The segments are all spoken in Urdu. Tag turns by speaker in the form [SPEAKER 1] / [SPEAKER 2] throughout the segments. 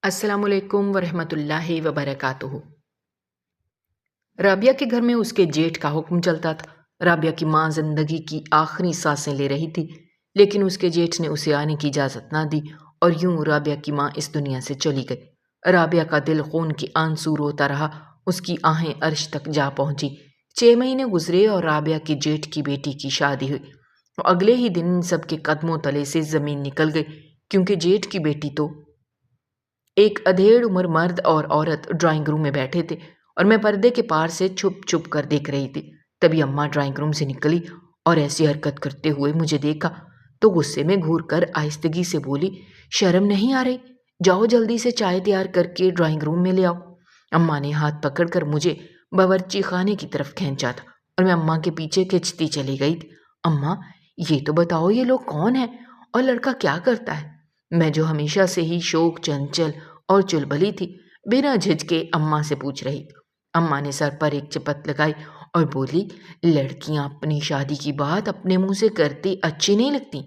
[SPEAKER 1] السلام علیکم ورحمۃ اللہ وبرکاتہ۔ رابعہ کے گھر میں اس کے جیٹھ کا حکم چلتا تھا۔ رابعہ کی ماں زندگی کی آخری سانسیں لے رہی تھی، لیکن اس کے جیٹھ نے اسے آنے کی اجازت نہ دی اور یوں رابعہ کی ماں اس دنیا سے چلی گئی۔ رابعہ کا دل خون کی آنسو روتا رہا، اس کی آہیں عرش تک جا پہنچی۔ 6 مہینے گزرے اور رابعہ کے جیٹھ کی بیٹی کی شادی ہوئی۔ اگلے ہی دن سب کے قدموں تلے سے زمین نکل گئی، کیونکہ جیٹھ کی بیٹی تو ایک ادھیڑ عمر مرد اور عورت ڈرائنگ روم میں بیٹھے تھے اور میں پردے کے پار سے چھپ چھپ کر دیکھ رہی تھی۔ تبھی اماں ڈرائنگ روم سے نکلی اور ایسی حرکت کرتے ہوئے مجھے دیکھا تو غصے میں گھور کر آہستگی سے بولی، شرم نہیں آ رہی؟ جاؤ جلدی سے چائے تیار کر کے ڈرائنگ روم میں لے آؤ۔ اماں نے ہاتھ پکڑ کر مجھے باورچی خانے کی طرف کھینچا تھا اور میں اماں کے پیچھے کھنچتی چلی گئی تھی۔ اماں، یہ تو بتاؤ یہ لوگ کون ہیں اور لڑکا کیا کرتا ہے؟ میں جو ہمیشہ سے ہی شوق، چنچل اور چلبلی تھی، بنا جھجکے اماں سے پوچھ رہی تھی۔ اماں نے سر پر ایک چپت لگائی اور بولی، لڑکیاں اپنی شادی کی بات اپنے منہ سے کرتی اچھی نہیں لگتی۔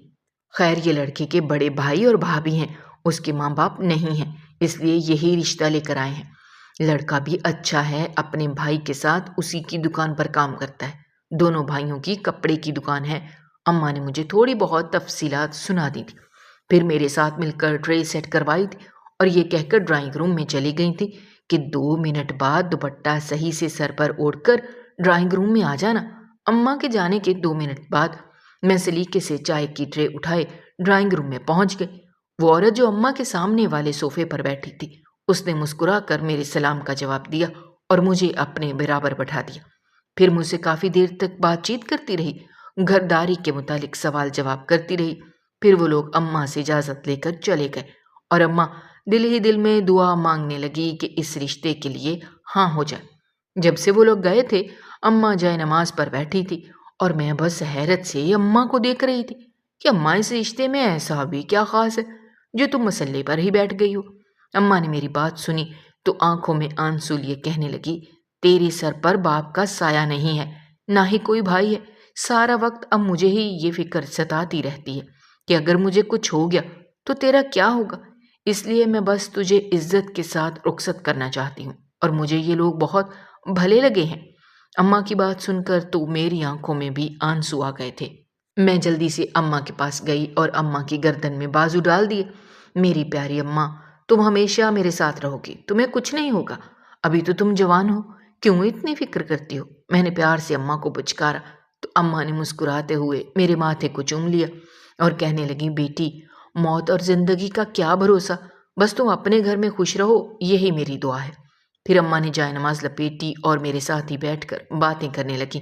[SPEAKER 1] خیر، یہ لڑکے کے بڑے بھائی اور بھابھی ہیں، اس کے ماں باپ نہیں ہیں، اس لیے یہی رشتہ لے کر آئے ہیں۔ لڑکا بھی اچھا ہے، اپنے بھائی کے ساتھ اسی کی دکان پر کام کرتا ہے، دونوں بھائیوں کی کپڑے کی دکان ہے۔ اماں نے مجھے تھوڑی بہت تفصیلات سنا دی تھی، پھر میرے ساتھ مل کر ٹرے سیٹ کروائی تھی اور یہ کہہ کر ڈرائنگ روم میں چلی گئی تھی کہ 2 منٹ بعد دوپٹہ صحیح سے سر پر اوڑھ کر ڈرائنگ روم میں آ جانا۔ اماں کے جانے کے 2 منٹ بعد میں سلیقے سے چائے کی ٹرے اٹھائے ڈرائنگ روم میں پہنچ گئی۔ وہ عورت جو اماں کے سامنے والے صوفے پر بیٹھی تھی، اس نے مسکرا کر میرے سلام کا جواب دیا اور مجھے اپنے برابر بٹھا دیا۔ پھر مجھ سے کافی دیر تک بات چیت کرتی رہی، گھرداری کے متعلق سوال جواب کرتی رہی۔ پھر وہ لوگ اماں سے اجازت لے کر چلے گئے اور اماں دل ہی دل میں دعا مانگنے لگی کہ اس رشتے کے لیے ہاں ہو جائے۔ جب سے وہ لوگ گئے تھے، اماں جائے نماز پر بیٹھی تھی اور میں بس حیرت سے اماں کو دیکھ رہی تھی کہ اماں، اس رشتے میں ایسا بھی کیا خاص ہے جو تم مسلے پر ہی بیٹھ گئی ہو؟ اماں نے میری بات سنی تو آنکھوں میں آنسو لیے کہنے لگی، تیرے سر پر باپ کا سایہ نہیں ہے، نہ ہی کوئی بھائی ہے۔ سارا وقت اب مجھے ہی یہ فکر ستاتی رہتی ہے کہ اگر مجھے کچھ ہو گیا تو تیرا کیا ہوگا۔ اس لیے میں بس تجھے عزت کے ساتھ رخصت کرنا چاہتی ہوں اور مجھے یہ لوگ بہت بھلے لگے ہیں۔ اماں کی بات سن کر تو میری آنکھوں میں بھی آنسو آ گئے تھے۔ میں جلدی سے اماں کے پاس گئی اور اماں کی گردن میں بازو ڈال دیے۔ میری پیاری اماں، تم ہمیشہ میرے ساتھ رہو گی، تمہیں کچھ نہیں ہوگا، ابھی تو تم جوان ہو، کیوں اتنی فکر کرتی ہو؟ میں نے پیار سے اماں کو پچکارا تو اماں نے مسکراتے ہوئے میرے ماتھے کو چوم لیا اور کہنے لگی، بیٹی، موت اور زندگی کا کیا بھروسہ، بس تم اپنے گھر میں خوش رہو، یہی میری دعا ہے۔ پھر اماں نے جائے نماز لپیٹی اور میرے ساتھ ہی بیٹھ کر باتیں کرنے لگی۔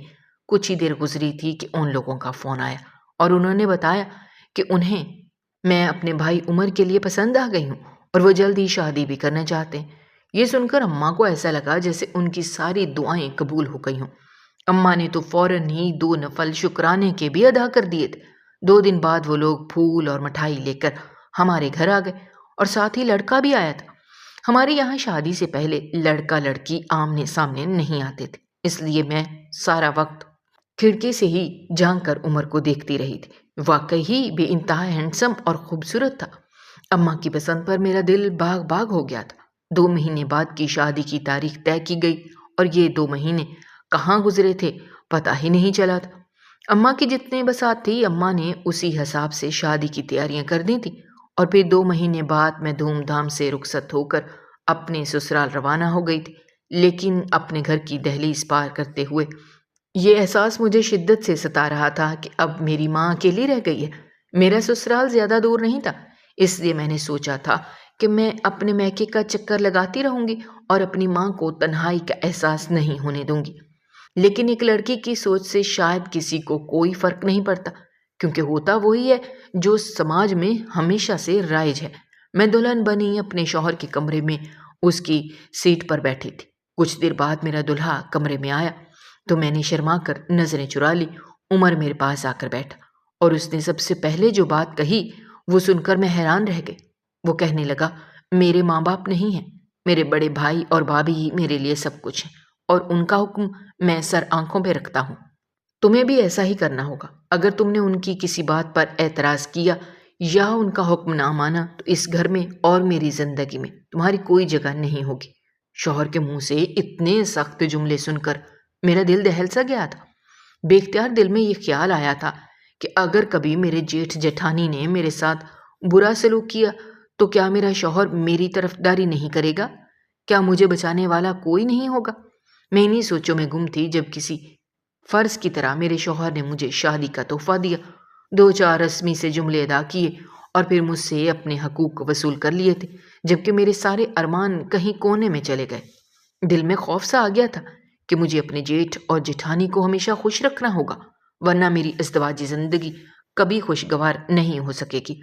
[SPEAKER 1] کچھ ہی دیر گزری تھی کہ ان لوگوں کا فون آیا اور انہوں نے بتایا کہ انہیں میں اپنے بھائی عمر کے لیے پسند آ گئی ہوں اور وہ جلد ہی شادی بھی کرنا چاہتے ہیں۔ یہ سن کر اماں کو ایسا لگا جیسے ان کی ساری دعائیں قبول ہو گئی ہوں۔ اماں نے تو فوراً ہی 2 نفل شکرانے کے بھی ادا کر دیے تھے۔ 2 دن بعد وہ لوگ پھول اور مٹھائی لے کر ہمارے گھر آ گئے اور ساتھ ہی لڑکا بھی آیا تھا۔ ہمارے یہاں شادی سے پہلے لڑکا لڑکی آمنے سامنے نہیں آتے تھے، اس لیے میں سارا وقت کھڑکی سے ہی جھانک کر عمر کو دیکھتی رہی تھی۔ واقعی ہی بے انتہا ہینڈسم اور خوبصورت تھا۔ اماں کی پسند پر میرا دل باغ باغ ہو گیا تھا۔ 2 مہینے بعد کی شادی کی تاریخ طے کی گئی اور یہ 2 مہینے کہاں گزرے تھے پتہ ہی نہیں چلا تھا۔ اماں کی جتنے بساط تھی، اماں نے اسی حساب سے شادی کی تیاریاں کر دی تھی اور پھر 2 مہینے بعد میں دھوم دھام سے رخصت ہو کر اپنے سسرال روانہ ہو گئی تھی۔ لیکن اپنے گھر کی دہلیز پار کرتے ہوئے یہ احساس مجھے شدت سے ستا رہا تھا کہ اب میری ماں اکیلی رہ گئی ہے۔ میرا سسرال زیادہ دور نہیں تھا، اس لیے میں نے سوچا تھا کہ میں اپنے میکے کا چکر لگاتی رہوں گی اور اپنی ماں کو تنہائی کا احساس نہیں ہونے دوں گی۔ لیکن ایک لڑکی کی سوچ سے شاید کسی کو کوئی فرق نہیں پڑتا، کیونکہ ہوتا وہی ہے جو سماج میں ہمیشہ سے رائج ہے۔ میں دلہن بنی اپنے شوہر کے کمرے میں اس کی سیٹ پر بیٹھی تھی۔ کچھ دیر بعد میرا دلہا کمرے میں آیا تو میں نے شرما کر نظریں چرا لی۔ عمر میرے پاس آ کر بیٹھا اور اس نے سب سے پہلے جو بات کہی وہ سن کر میں حیران رہ گئی۔ وہ کہنے لگا، میرے ماں باپ نہیں ہیں، میرے بڑے بھائی اور بھابھی ہی میرے لیے سب کچھ ہیں اور ان کا حکم میں سر آنکھوں پہ رکھتا ہوں۔ تمہیں بھی ایسا ہی کرنا ہوگا۔ اگر تم نے ان کی کسی بات پر اعتراض کیا یا ان کا حکم نہ مانا تو اس گھر میں اور میری زندگی میں تمہاری کوئی جگہ نہیں ہوگی۔ شوہر کے منہ سے اتنے سخت جملے سن کر میرا دل دہل سا گیا تھا۔ بے اختیار دل میں یہ خیال آیا تھا کہ اگر کبھی میرے جیٹھ جٹھانی نے میرے ساتھ برا سلوک کیا تو کیا میرا شوہر میری طرفداری نہیں کرے گا؟ کیا مجھے بچانے والا کوئی نہیں ہوگا؟ میں انہی سوچوں میں گم تھی جب کسی فرض کی طرح میرے شوہر نے مجھے شادی کا تحفہ دیا، 2-4 رسمی سے جملے ادا کیے اور پھر مجھ سے اپنے حقوق وصول کر لیے تھے، جبکہ میرے سارے ارمان کہیں کونے میں چلے گئے۔ دل میں خوف سا آ گیا تھا کہ مجھے اپنے جیٹھ اور جٹھانی کو ہمیشہ خوش رکھنا ہوگا، ورنہ میری ازدواجی زندگی کبھی خوشگوار نہیں ہو سکے گی۔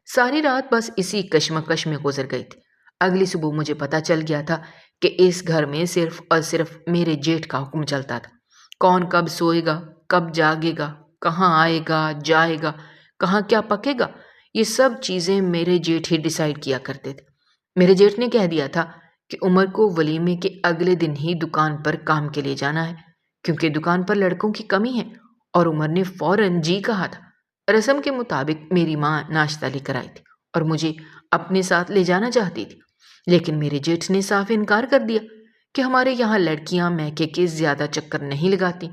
[SPEAKER 1] ساری رات بس اسی کشمکش میں گزر گئی تھی۔ اگلی صبح مجھے پتہ چل گیا تھا کہ اس گھر میں صرف اور صرف میرے جیٹھ کا حکم چلتا تھا۔ کون کب سوئے گا، کب جاگے گا، کہاں آئے گا جائے گا، کہاں کیا پکے گا، یہ سب چیزیں میرے جیٹھ ہی ڈیسائیڈ کیا کرتے تھے۔ میرے جیٹھ نے کہہ دیا تھا کہ عمر کو ولیمے کے اگلے دن ہی دکان پر کام کے لیے جانا ہے، کیونکہ دکان پر لڑکوں کی کمی ہے، اور عمر نے فوراً جی کہا تھا۔ رسم کے مطابق میری ماں ناشتہ لے کر آئی تھی اور مجھے اپنے ساتھ لے جانا چاہتی تھی، لیکن میرے جیٹھ نے صاف انکار کر دیا کہ ہمارے یہاں لڑکیاں میکے کے زیادہ چکر نہیں لگاتی،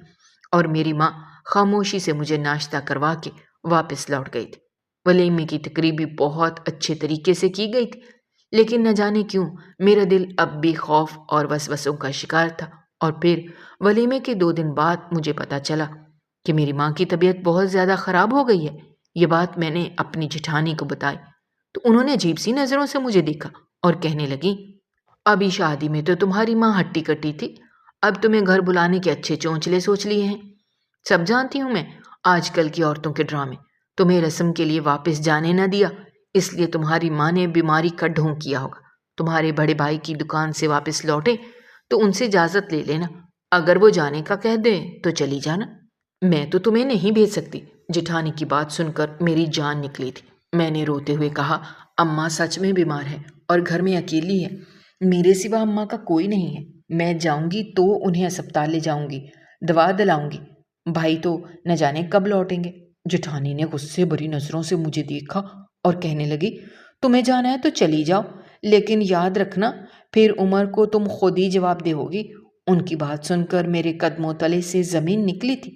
[SPEAKER 1] اور میری ماں خاموشی سے مجھے ناشتہ کروا کے واپس لوٹ گئی تھی۔ ولیمے کی تقریب بھی بہت اچھے طریقے سے کی گئی تھی، لیکن نہ جانے کیوں میرا دل اب بھی خوف اور وسوسوں کا شکار تھا۔ اور پھر ولیمے کے 2 دن بعد مجھے پتا چلا کہ میری ماں کی طبیعت بہت زیادہ خراب ہو گئی ہے۔ یہ بات میں نے اپنی جٹھانی کو بتائی تو انہوں نے عجیب سی نظروں سے مجھے دیکھا اور کہنے لگی، ابھی شادی میں تو تمہاری ماں ہٹی کٹی تھی، اب تمہیں گھر بلانے کے اچھے چونچلے سوچ لیے ہیں۔ سب جانتی ہوں میں آج کل کی عورتوں کے ڈرامے۔ تمہیں رسم کے لیے واپس جانے نہ دیا، اس لیے تمہاری ماں نے بیماری کا ڈھونگ کیا ہوگا۔ تمہارے بڑے بھائی کی دکان سے واپس لوٹے تو ان سے اجازت لے لینا، اگر وہ جانے کا کہہ دیں تو چلی جانا، میں تو تمہیں نہیں بھیج سکتی۔ جٹھانی کی بات سن کر میری جان نکلی تھی۔ میں نے روتے ہوئے کہا، اماں سچ میں بیمار ہے اور گھر میں اکیلی ہے، میرے سوا اماں کا کوئی نہیں ہے۔ میں جاؤں گی تو انہیں اسپتال لے جاؤں گی، دوا دلاؤں گی، بھائی تو نہ جانے کب لوٹیں گے۔ جٹھانی نے غصے بھری نظروں سے مجھے دیکھا اور کہنے لگی، تمہیں جانا ہے تو چلی جاؤ، لیکن یاد رکھنا پھر عمر کو تم خود ہی جواب دے ہوگی۔ ان کی بات سن کر میرے قدموں تلے سے زمین نکلی تھی۔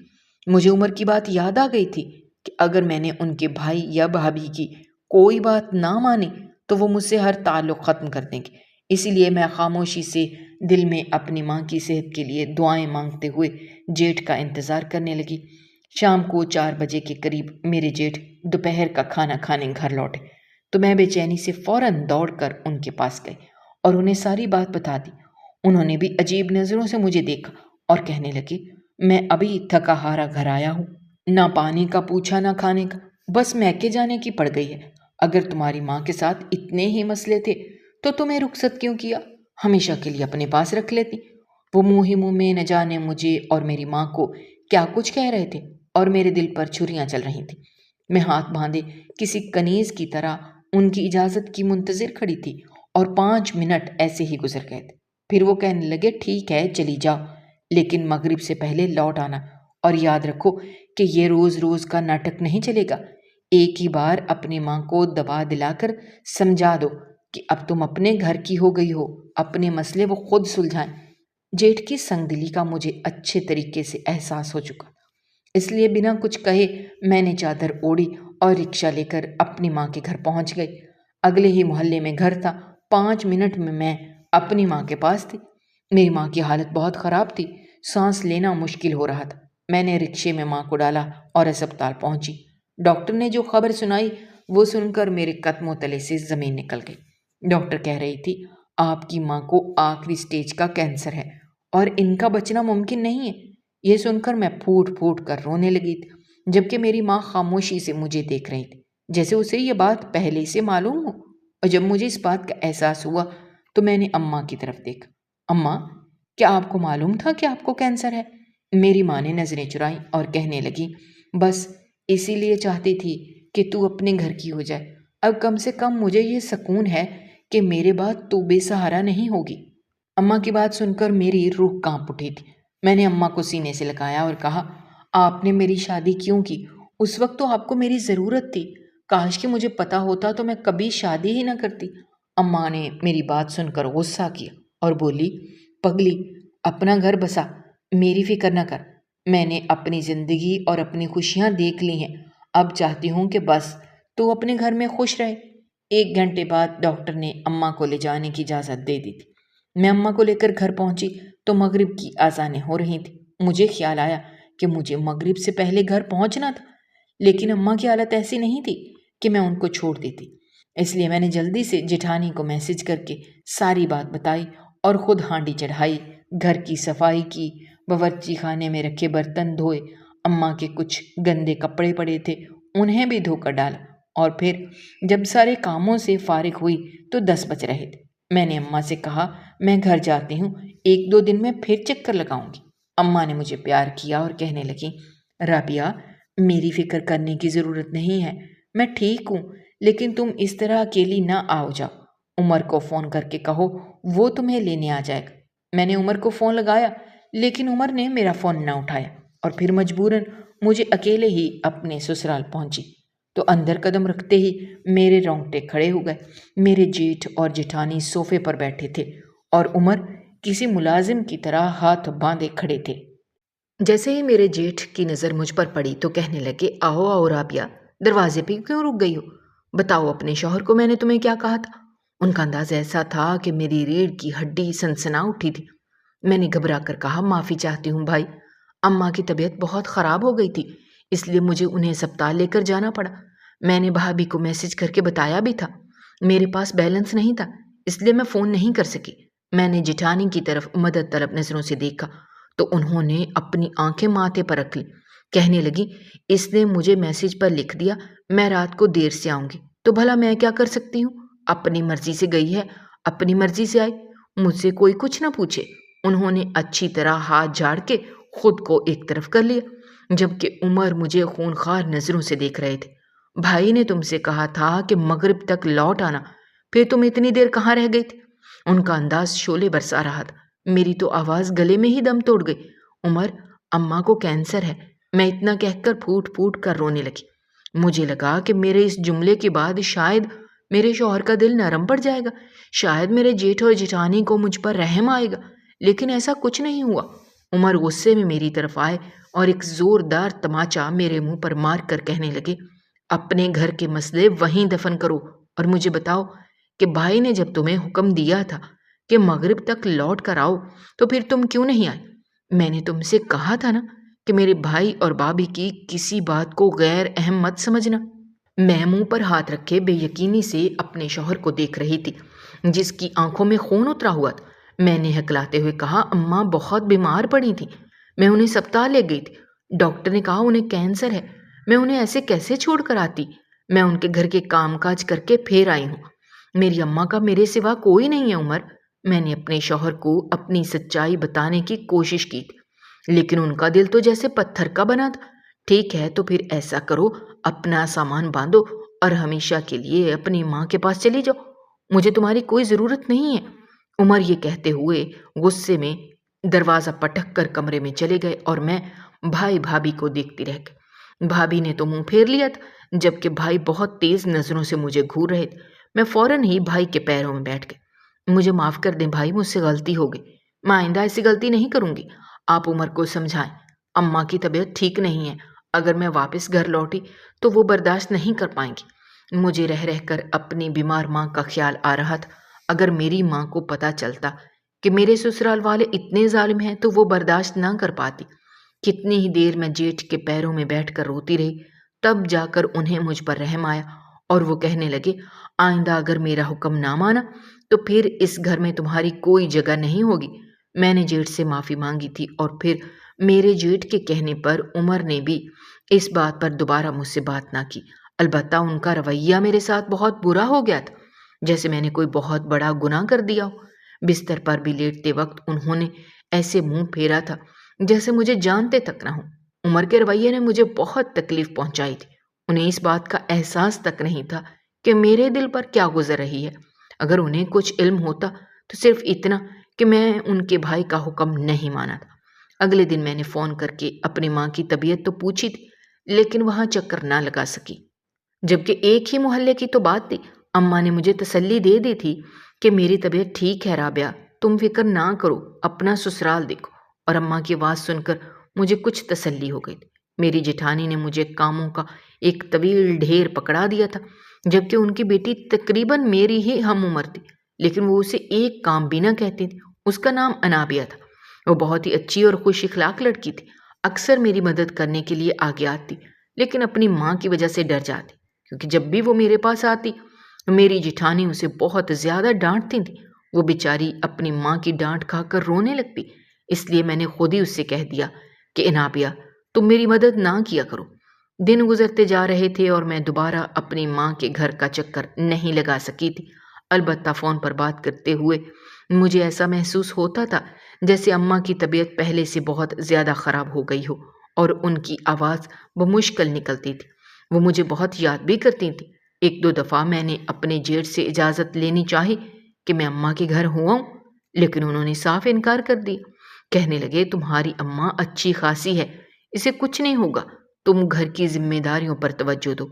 [SPEAKER 1] مجھے عمر کی بات یاد آ گئی تھی کہ اگر میں نے ان کے بھائی یا بھابھی کی کوئی بات نہ مانی تو وہ مجھ سے ہر تعلق ختم کر دیں گے۔ اسی لیے میں خاموشی سے دل میں اپنی ماں کی صحت کے لیے دعائیں مانگتے ہوئے جیٹھ کا انتظار کرنے لگی۔ شام کو 4 بجے کے قریب میرے جیٹھ دوپہر کا کھانا کھانے گھر لوٹے تو میں بے چینی سے فوراً دوڑ کر ان کے پاس گئی اور انہیں ساری بات بتا دی۔ انہوں نے بھی عجیب نظروں سے مجھے دیکھا اور کہنے لگی، میں ابھی تھکا ہارا گھر آیا ہوں، نہ پانی کا پوچھا نہ کھانے کا، بس میکے جانے کی پڑ گئی ہے۔ اگر تمہاری ماں کے ساتھ اتنے ہی مسئلے تھے تو تمہیں رخصت کیوں کیا، ہمیشہ کے لیے اپنے پاس رکھ لیتی۔ وہ منہ ہی منہ میں نہ جانے مجھے اور میری ماں کو کیا کچھ کہہ رہے تھے اور میرے دل پر چھریاں چل رہی تھیں۔ میں ہاتھ باندھے کسی کنیز کی طرح ان کی اجازت کی منتظر کھڑی تھی اور 5 منٹ ایسے ہی گزر گئے تھے۔ پھر وہ کہنے لگے، ٹھیک ہے چلی جاؤ، لیکن مغرب سے پہلے لوٹ آنا، اور یاد رکھو کہ یہ روز روز کا ناٹک نہیں چلے گا۔ ایک ہی بار اپنی ماں کو دوا دلا کر سمجھا دو کہ اب تم اپنے گھر کی ہو گئی ہو، اپنے مسئلے وہ خود سلجھائیں۔ جیٹھ کی سنگ دلی کا مجھے اچھے طریقے سے احساس ہو چکا، اس لیے بنا کچھ کہے میں نے چادر اوڑھی اور رکشہ لے کر اپنی ماں کے گھر پہنچ گئی۔ اگلے ہی محلے میں گھر تھا، 5 منٹ میں اپنی ماں کے پاس تھی۔ میری ماں کی حالت بہت خراب تھی، سانس لینا مشکل ہو رہا تھا۔ میں نے رکشے میں ماں کو ڈالا اور اسپتال پہنچی۔ ڈاکٹر نے جو خبر سنائی وہ سن کر میرے قدموں تلے سے زمین نکل گئی۔ ڈاکٹر کہہ رہی تھی، آپ کی ماں کو آخری سٹیج کا کینسر ہے اور ان کا بچنا ممکن نہیں ہے۔ یہ سن کر میں پھوٹ پھوٹ کر رونے لگی تھی، جبکہ میری ماں خاموشی سے مجھے دیکھ رہی تھی، جیسے اسے یہ بات پہلے سے معلوم ہو۔ اور جب مجھے اس بات کا احساس ہوا تو میں نے اماں کی طرف دیکھا۔ اماں، کیا آپ کو معلوم تھا کہ آپ کو کینسر ہے؟ میری ماں نے نظریں چرائیں اور کہنے لگی، بس اسی لیے چاہتی تھی کہ تو اپنے گھر کی ہو جائے۔ اب کم سے کم مجھے یہ سکون ہے کہ میرے بعد تو بے سہارا نہیں ہوگی۔ اماں کی بات سن کر میری روح کانپ اٹھی تھی۔ میں نے اماں کو سینے سے لگایا اور کہا، آپ نے میری شادی کیوں کی؟ اس وقت تو آپ کو میری ضرورت تھی، کاش کہ مجھے پتا ہوتا تو میں کبھی شادی ہی نہ کرتی۔ اماں نے میری بات سن کر غصہ کیا اور بولی، پگلی، اپنا گھر بسا، میری فکر نہ کر۔ میں نے اپنی زندگی اور اپنی خوشیاں دیکھ لی ہیں، اب چاہتی ہوں کہ بس تو اپنے گھر میں خوش رہے۔ 1 گھنٹے بعد ڈاکٹر نے اماں کو لے جانے کی اجازت دے دی تھی۔ میں اماں کو لے کر گھر پہنچی تو مغرب کی اذانیں ہو رہی تھیں۔ مجھے خیال آیا کہ مجھے مغرب سے پہلے گھر پہنچنا تھا، لیکن اماں کی حالت ایسی نہیں تھی کہ میں ان کو چھوڑ دیتی۔ اس لیے میں نے جلدی سے جیٹھانی کو میسج کر کے ساری بات بتائی اور خود ہانڈی چڑھائی، گھر کی صفائی کی، باورچی خانے میں رکھے برتن دھوئے، اماں کے کچھ گندے کپڑے پڑے تھے انہیں بھی دھو کر ڈالا، اور پھر جب سارے کاموں سے فارغ ہوئی تو 10 بج رہے تھے۔ میں نے اماں سے کہا، میں گھر جاتی ہوں، 1-2 دن میں پھر چکر لگاؤں گی۔ اماں نے مجھے پیار کیا اور کہنے لگی، رابعہ، میری فکر کرنے کی ضرورت نہیں ہے، میں ٹھیک ہوں، لیکن تم اس طرح اکیلی نہ آؤ جاؤ۔ عمر کو فون کر کے کہو، وہ تمہیں لینے آ جائے گا۔ میں نے عمر کو فون لگایا، لیکن عمر نے میرا فون نہ اٹھایا اور پھر مجبوراً مجھے اکیلے ہی اپنے سسرال پہنچی تو اندر قدم رکھتے ہی میرے رونگٹے کھڑے ہو گئے۔ میرے جیٹھ اور جیٹھانی صوفے پر بیٹھے تھے اور عمر کسی ملازم کی طرح ہاتھ باندھے کھڑے تھے۔ جیسے ہی میرے جیٹھ کی نظر مجھ پر پڑی تو کہنے لگے، آؤ آؤ رابعہ، دروازے پہ کیوں رک گئی ہو؟ بتاؤ اپنے شوہر کو میں نے تمہیں کیا کہا تھا۔ ان کا انداز ایسا تھا کہ میری ریڑھ کی ہڈی سنسنا اٹھی تھی۔ میں نے گھبرا کر کہا، معافی چاہتی ہوں بھائی، اماں کی طبیعت بہت خراب ہو گئی تھی، اس لیے مجھے انہیں ہسپتال لے کر جانا پڑا۔ میں نے بھابھی کو میسج کر کے بتایا بھی تھا، میرے پاس بیلنس نہیں تھا، اس لیے میں فون نہیں کر سکی۔ میں نے جیٹھانی کی طرف مدد طلب نظروں سے دیکھا تو انہوں نے اپنی آنکھیں ماتھے پر رکھ لی، کہنے لگی، اس نے مجھے میسج پر لکھ دیا میں رات کو دیر سے آؤں گی، تو بھلا میں کیا کر سکتی ہوں؟ اپنی مرضی سے گئی ہے، اپنی مرضی سے آئی، مجھ سے کوئی کچھ نہ پوچھے۔ انہوں نے اچھی طرح ہاتھ جھاڑ کے خود کو ایک طرف کر لیا، جبکہ عمر مجھے خونخوار نظروں سے دیکھ رہے تھے۔ بھائی نے تم سے کہا تھا کہ مغرب تک لوٹ آنا، پھر تم اتنی دیر کہاں رہ گئی تھی؟ ان کا انداز شعلے برسا رہا تھا۔ میری تو آواز گلے میں ہی دم توڑ گئی۔ عمر، اماں کو کینسر ہے، میں اتنا کہہ کر پھوٹ پھوٹ کر رونے لگی۔ مجھے لگا کہ میرے اس جملے کے بعد شاید میرے شوہر کا دل نرم پڑ جائے گا، شاید میرے جیٹھ اور جیٹھانی کو مجھ پر رحم آئے گا، لیکن ایسا کچھ نہیں ہوا۔ عمر غصے میں میری طرف آئے اور ایک زوردار تماچا میرے منہ پر مار کر کہنے لگے، اپنے گھر کے مسئلے وہیں دفن کرو اور مجھے بتاؤ کہ بھائی نے جب تمہیں حکم دیا تھا کہ مغرب تک لوٹ کر آؤ تو پھر تم کیوں نہیں آئے؟ میں نے تم سے کہا تھا نا کہ میرے بھائی اور بھابھی کی کسی بات کو غیر اہم مت سمجھنا۔ میں منہ پر ہاتھ رکھے بے یقینی سے اپنے شوہر کو دیکھ رہی تھی، جس کی آنکھوں میں خون اترا ہوا تھا۔ میں نے ہکلاتے ہوئے کہا، اماں بہت بیمار پڑی تھیں، میں انہیں ہسپتال لے گئی تھی، ڈاکٹر نے کہا انہیں کینسر ہے، میں انہیں ایسے کیسے چھوڑ کر آتی؟ میں ان کے گھر کے کام کاج کر کے پھر آئی ہوں، میری اماں کا میرے سوا کوئی نہیں ہے عمر۔ میں نے اپنے شوہر کو اپنی سچائی بتانے کی کوشش کی تھی، لیکن ان کا دل تو جیسے پتھر کا بنا تھا۔ ٹھیک ہے تو پھر ایسا کرو، اپنا سامان باندھو اور ہمیشہ کے لیے اپنی ماں کے پاس چلی جاؤ، مجھے تمہاری کوئی ضرورت نہیں ہے۔ عمر یہ کہتے ہوئے غصے میں دروازہ پٹک کر کمرے میں چلے گئے اور میں بھائی بھابھی کو دیکھتی رہ گئی۔ بھابھی نے تو منہ پھیر لیا تھا، جبکہ بھائی بہت تیز نظروں سے مجھے گھور رہے تھے۔ میں فوراً ہی بھائی کے پیروں میں بیٹھ گئی، مجھے معاف کر دیں بھائی، مجھ سے غلطی ہو گئی، میں آئندہ ایسی غلطی نہیں کروں گی۔ آپ عمر کو سمجھائیں، اماں کی طبیعت ٹھیک نہیں ہے، اگر میں واپس گھر لوٹی تو وہ برداشت نہیں کر پائیں گی۔ مجھے رہ رہ کر اپنی بیمار ماں کا خیال آ رہا تھا، اگر میری ماں کو پتہ چلتا کہ میرے سسرال والے اتنے ظالم ہیں تو وہ برداشت نہ کر پاتی۔ کتنی ہی دیر میں جیٹھ کے پیروں میں بیٹھ کر روتی رہی، تب جا کر انہیں مجھ پر رحم آیا اور وہ کہنے لگے، آئندہ اگر میرا حکم نہ مانا تو پھر اس گھر میں تمہاری کوئی جگہ نہیں ہوگی۔ میں نے جیٹھ سے معافی مانگی تھی اور پھر میرے جیٹھ کے کہنے پر عمر نے بھی اس بات پر دوبارہ مجھ سے بات نہ کی۔ البتہ ان کا رویہ میرے ساتھ بہت برا ہو گیا تھا، جیسے میں نے کوئی بہت بڑا گناہ کر دیا ہو۔ بستر پر بھی لیٹتے وقت انہوں نے ایسے منہ پھیرا تھا جیسے مجھے جانتے تک نہ ہوں۔ عمر کے رویے نے مجھے بہت تکلیف پہنچائی تھی، انہیں اس بات کا احساس تک نہیں تھا کہ میرے دل پر کیا گزر رہی ہے۔ اگر انہیں کچھ علم ہوتا تو صرف اتنا کہ میں ان کے بھائی کا حکم نہیں مانا تھا۔ اگلے دن میں نے فون کر کے اپنی ماں کی طبیعت تو پوچھی تھی، لیکن وہاں چکر نہ لگا سکی۔ جبکہ ایک ہی محلے کی تو بات تھی۔ اماں نے مجھے تسلی دے دی تھی کہ میری طبیعت ٹھیک ہے رابعہ، تم فکر نہ کرو، اپنا سسرال دیکھو۔ اور اماں کی آواز سن کر مجھے کچھ تسلی ہو گئی۔ میری جیٹھانی نے مجھے کاموں کا ایک طویل ڈھیر پکڑا دیا تھا، جبکہ ان کی بیٹی تقریباً میری ہی ہم عمر تھی، لیکن وہ اسے ایک کام بھی نہ کہتی تھی۔ اس کا نام انابیہ تھا۔ وہ بہت ہی اچھی اور خوش اخلاق لڑکی تھی، اکثر میری مدد کرنے کے لیے آگے آتی، لیکن اپنی ماں کی وجہ سے ڈر جاتی، کیونکہ جب بھی وہ میرے پاس آتی میری جیٹھانی اسے بہت زیادہ ڈانٹتی تھی۔ وہ بیچاری اپنی ماں کی ڈانٹ کھا کر رونے لگتی۔ اس لیے میں نے خود ہی اس سے کہہ دیا کہ انابیہ، تم میری مدد نہ کیا کرو۔ دن گزرتے جا رہے تھے اور میں دوبارہ اپنی ماں کے گھر کا چکر نہیں لگا سکی تھی۔ البتہ فون پر بات کرتے ہوئے مجھے ایسا محسوس ہوتا تھا جیسے اماں کی طبیعت پہلے سے بہت زیادہ خراب ہو گئی ہو، اور ان کی آواز بمشکل نکلتی تھی۔ وہ مجھے بہت یاد بھی کرتی تھی۔ ایک دو دفعہ میں نے اپنے جیٹھ سے اجازت لینی چاہی کہ میں اماں کے گھر ہوں، لیکن انہوں نے صاف انکار کر دیا۔ کہنے لگے، تمہاری اماں اچھی خاصی ہے، اسے کچھ نہیں ہوگا، تم گھر کی ذمہ داریوں پر توجہ دو۔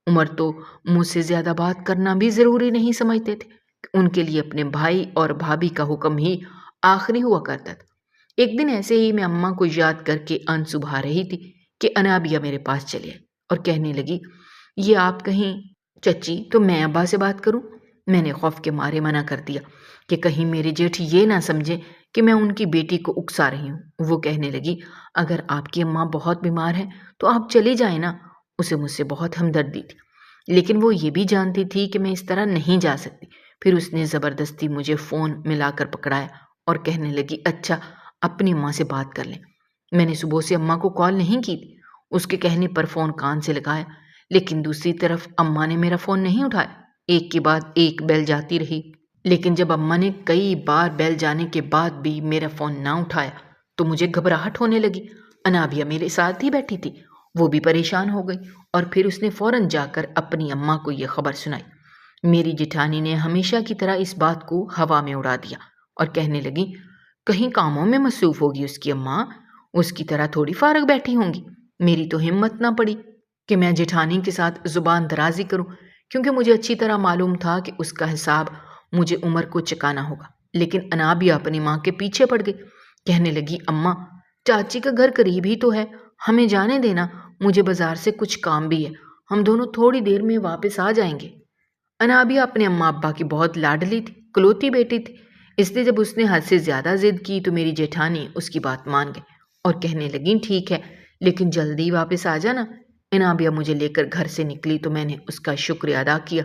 [SPEAKER 1] عمر تو مجھ سے زیادہ بات کرنا بھی ضروری نہیں سمجھتے تھے، ان کے لیے اپنے بھائی اور بھابھی کا حکم ہی آخری ہوا کرتا تھا۔ ایک دن ایسے ہی میں اماں کو یاد کر کے آنسو بہا رہی تھی کہ انابیہ میرے پاس چلے آئی اور کہنے لگی، یہ آپ کہیں چچی تو میں ابا سے بات کروں؟ میں نے خوف کے مارے منع کر دیا کہ کہیں میرے جیٹھ یہ نہ سمجھے کہ میں ان کی بیٹی کو اکسا رہی ہوں۔ وہ کہنے لگی، اگر آپ کی اماں بہت بیمار ہے تو آپ چلی جائیں نا۔ اسے مجھ سے بہت ہمدردی تھی، لیکن وہ یہ بھی جانتی تھی کہ میں اس طرح نہیں جا سکتی۔ پھر اس نے زبردستی مجھے فون ملا کر پکڑایا اور کہنے لگی، اچھا اپنی اماں سے بات کر لیں۔ میں نے صبح سے اماں کو کال نہیں کی تھی۔ اس کے کہنے پر فون کان سے لگایا، لیکن دوسری طرف اماں نے میرا فون نہیں اٹھایا۔ ایک کے بعد ایک بیل جاتی رہی، لیکن جب اماں نے کئی بار بیل جانے کے بعد بھی میرا فون نہ اٹھایا تو مجھے گھبراہٹ ہونے لگی۔ انابیہ میرے ساتھ ہی بیٹھی تھی، وہ بھی پریشان ہو گئی، اور پھر اس نے فوراً جا کر اپنی اماں کو یہ خبر سنائی۔ میری جیٹھانی نے ہمیشہ کی طرح اس بات کو ہوا میں اڑا دیا اور کہنے لگی، کہیں کاموں میں مصروف ہوگی اس کی اماں، اس کی طرح تھوڑی فارغ بیٹھی ہوں گی۔ میری تو ہمت نہ پڑی کہ میں جیٹھانی کے ساتھ زبان درازی کروں، کیونکہ مجھے اچھی طرح معلوم تھا کہ اس کا حساب مجھے عمر کو چکانا ہوگا۔ لیکن انابیہ اپنی ماں کے پیچھے پڑ گئی، کہنے لگی، اماں چاچی کا گھر قریب ہی تو ہے، ہمیں جانے دینا، مجھے بازار سے کچھ کام بھی ہے، ہم دونوں تھوڑی دیر میں واپس آ جائیں گے۔ انابیہ اپنے اماں ابا کی بہت لاڈلی تھی، کلوتی بیٹی تھی، اس لیے جب اس نے حد سے زیادہ ضد کی تو میری جیٹھانی اس کی بات مان گئی اور کہنے لگی، ٹھیک ہے لیکن جلدی واپس آ جانا۔ انابیہ مجھے لے کر گھر سے نکلی تو میں نے اس کا شکریہ ادا کیا،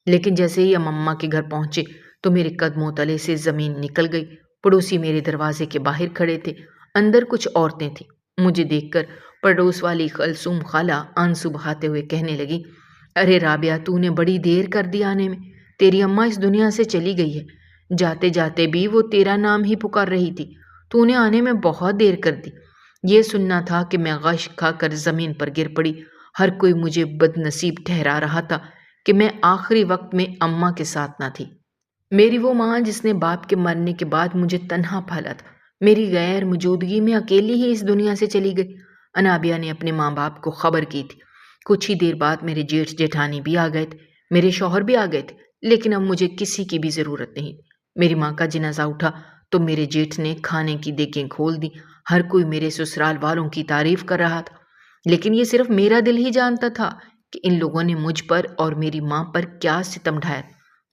[SPEAKER 1] لیکن جیسے ہی ہم اماں کے گھر پہنچے تو میرے قدموں تلے سے زمین نکل گئی۔ پڑوسی میرے دروازے کے باہر کھڑے تھے، اندر کچھ عورتیں تھیں۔ مجھے دیکھ کر پڑوس والی کلثوم خالہ آنسو بہاتے ہوئے کہنے لگی، ارے رابعہ، تو نے بڑی دیر کر دی آنے میں، تیری اماں اس دنیا سے چلی گئی ہے، جاتے جاتے بھی وہ تیرا نام ہی پکار رہی تھی، تو نے آنے میں بہت دیر کر دی۔ یہ سننا تھا کہ میں غش کھا کر زمین پر گر پڑی۔ ہر کوئی مجھے بد نصیب ٹھہرا رہا تھا کہ میں آخری وقت میں اماں کے ساتھ نہ تھی، میری وہ ماں جس نے باپ کے مرنے کے بعد مجھے تنہا پالا تھا، میری غیر موجودگی میں اکیلی ہی اس دنیا سے چلی گئی۔ انابیہ نے اپنے ماں باپ کو خبر کی تھی۔ کچھ ہی دیر بعد میرے جیٹھ جیٹھانی بھی آ گئے تھے، میرے شوہر بھی آ گئے تھے، لیکن اب مجھے کسی کی بھی ضرورت نہیں۔ میری ماں کا جنازہ اٹھا تو میرے جیٹھ نے کھانے کی دیگیں کھول دی۔ ہر کوئی میرے سسرال والوں کی تعریف کر رہا تھا، لیکن یہ صرف میرا دل ہی جانتا تھا کہ ان لوگوں نے مجھ پر اور میری ماں پر کیا ستم ڈھایا۔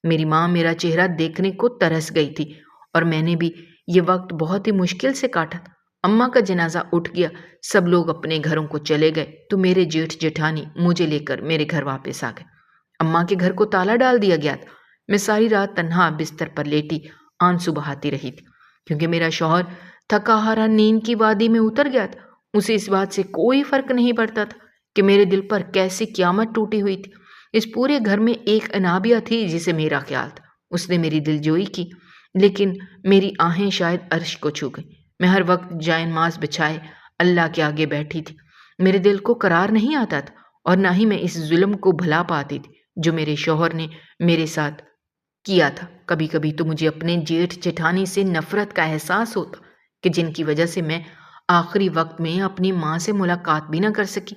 [SPEAKER 1] میری ماں میرا چہرہ دیکھنے کو ترس گئی تھی، اور میں نے بھی یہ وقت بہت ہی مشکل سے کاٹا تھا۔ اماں کا جنازہ اٹھ گیا، سب لوگ اپنے گھروں کو چلے گئے تو میرے جیٹھ جیٹھانی مجھے لے کر میرے گھر واپس آ گئے۔ اماں کے گھر کو تالا ڈال دیا گیا تھا۔ میں ساری رات تنہا بستر پر لیٹی آنسو بہاتی رہی تھی، کیونکہ میرا شوہر تھکا ہارا نیند کی وادی میں اتر گیا تھا۔ اسے اس بات سے کوئی فرق نہیں پڑتا تھا کہ میرے دل پر کیسی قیامت ٹوٹی ہوئی تھی۔ اس پورے گھر میں ایک انابیہ تھی جسے میرا خیال تھا، اس نے میری دل جوئی کی، لیکن میری آہیں شاید عرش کو چھو گئی۔ میں ہر وقت جائے نماز بچھائے اللہ کے آگے بیٹھی تھی، میرے دل کو قرار نہیں آتا تھا، اور نہ ہی میں اس ظلم کو بھلا پاتی تھی جو میرے شوہر نے میرے ساتھ کیا تھا۔ کبھی کبھی تو مجھے اپنے جیٹھ جیٹھانی سے نفرت کا احساس ہوتا کہ جن کی وجہ سے میں آخری وقت میں اپنی ماں سے ملاقات بھی نہ کر سکی۔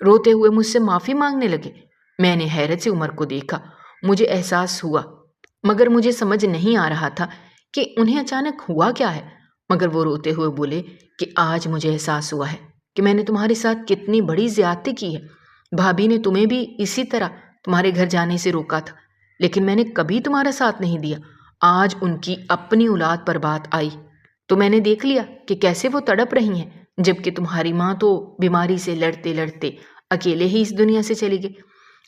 [SPEAKER 1] روتے ہوئے مجھ سے معافی مانگنے لگے۔ میں نے حیرت سے عمر کو دیکھا۔ مجھے احساس ہوا، مگر مجھے سمجھ نہیں آ رہا تھا کہ انہیں اچانک ہوا کیا ہے۔ مگر وہ روتے ہوئے بولے کہ آج مجھے احساس ہوا ہے کہ میں نے تمہارے ساتھ کتنی بڑی زیادتی کی ہے۔ بھابھی نے تمہیں بھی اسی طرح تمہارے گھر جانے سے روکا تھا، لیکن میں نے کبھی تمہارا ساتھ نہیں دیا۔ آج ان کی اپنی اولاد پر بات آئی تو میں نے دیکھ لیا کہ کیسے وہ تڑپ رہی ہیں، جبکہ تمہاری ماں تو بیماری سے لڑتے لڑتے اکیلے ہی اس دنیا سے چلی گئی۔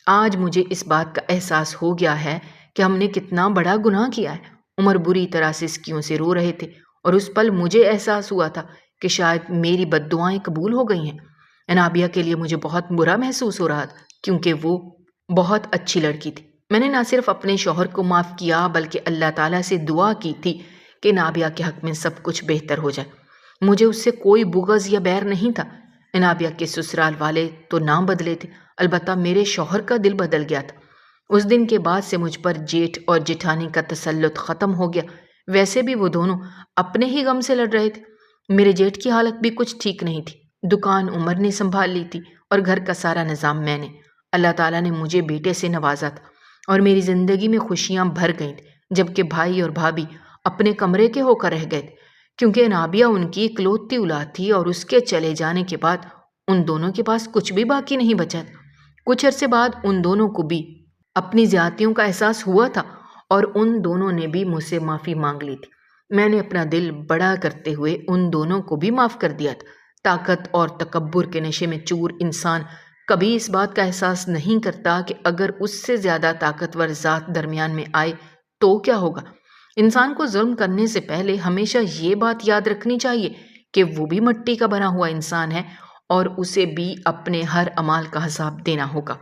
[SPEAKER 1] آج مجھے اس بات کا احساس ہو گیا ہے کہ ہم نے کتنا بڑا گناہ کیا ہے۔ عمر بری طرح سے سکیوں سے رو رہے تھے، اور اس پل مجھے احساس ہوا تھا کہ شاید میری بد دعائیں قبول ہو گئی ہیں۔ انابیہ کے لیے مجھے بہت برا محسوس ہو رہا تھا، کیونکہ وہ بہت اچھی لڑکی تھی۔ میں نے نہ صرف اپنے شوہر کو معاف کیا بلکہ اللہ تعالیٰ سے دعا کی تھی کہ نابیہ کے حق میں سب کچھ بہتر ہو جائے۔ مجھے اس سے کوئی بغض یا بیر نہیں تھا۔ نابیہ کے سسرال والے تو نام بدلے تھے، البتہ میرے شوہر کا دل بدل گیا تھا۔ اس دن کے بعد سے مجھ پر جیٹھ اور جٹھانی کا تسلط ختم ہو گیا۔ ویسے بھی وہ دونوں اپنے ہی غم سے لڑ رہے تھے۔ میرے جیٹھ کی حالت بھی کچھ ٹھیک نہیں تھی۔ دکان عمر نے سنبھال لی تھی اور گھر کا سارا نظام میں نے۔ اللہ تعالیٰ نے مجھے بیٹے سے نوازا تھا اور میری زندگی میں خوشیاں بھر گئیں تھیں، جبکہ بھائی اور بھابھی اپنے کمرے کے ہو کر رہ گئے تھے، کیونکہ نابیہ ان کی اکلوتی اولاد تھی اور اس کے چلے جانے کے بعد ان دونوں کے پاس کچھ بھی باقی نہیں بچا تھا۔ کچھ عرصے بعد ان دونوں کو بھی اپنی زیادتیوں کا احساس ہوا تھا اور ان دونوں نے بھی مجھ سے معافی مانگ لی تھی۔ میں نے اپنا دل بڑا کرتے ہوئے ان دونوں کو بھی معاف کر دیا تھا۔ طاقت اور تکبر کے نشے میں چور انسان کبھی اس بات کا احساس نہیں کرتا کہ اگر اس سے زیادہ طاقتور ذات درمیان میں آئے تو کیا ہوگا۔ انسان کو ظلم کرنے سے پہلے ہمیشہ یہ بات یاد رکھنی چاہیے کہ وہ بھی مٹی کا بنا ہوا انسان ہے اور اسے بھی اپنے ہر اعمال کا حساب دینا ہوگا۔